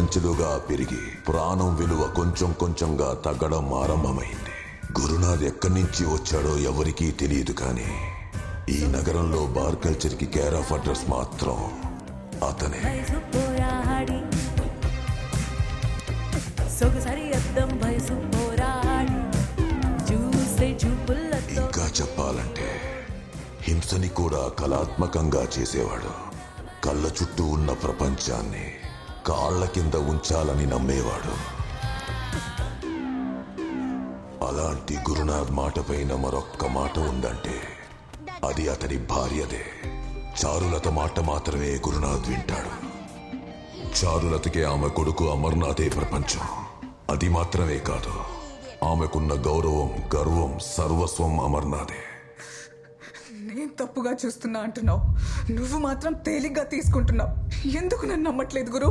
అంచెలంచెలుగా పెరిగి ప్రాణం విలువ కొంచెం కొంచెంగా తగ్గడం ఆరంభమైంది. గురునాథ్ ఎక్కడి నుంచి వచ్చాడో ఎవరికీ తెలియదు, కానీ ఈ నగరంలో బార్ కల్చర్ కి కేర్ ఆఫ్ అడ్రస్ మాత్రం అతనే. ఇంకా చెప్పాలంటే హింసని కూడా కళాత్మకంగా చేసేవాడు. కళ్ళ చుట్టూ ఉన్న ప్రపంచాన్ని కాళ్ల కింద ఉంచాలని నమ్మేవాడు. అలాంటి గురునాథ్ మాట పైన మరొక్క మాట ఉందంటే అది అతని భార్యదే. చారులత మాట మాత్రమే గురునాథ్ వింటాడు. చారులతకి ఆమె కొడుకు అమర్నాథే ప్రపంచం. అది మాత్రమే కాదు, ఆమెకున్న గౌరవం, గర్వం, సర్వస్వం అమర్నాథే. నేను తప్పుగా చూస్తున్నా అంటున్నావు, నువ్వు మాత్రం తేలిగ్గా తీసుకుంటున్నావు. ఎందుకు నన్ను నమ్మట్లేదు గురు?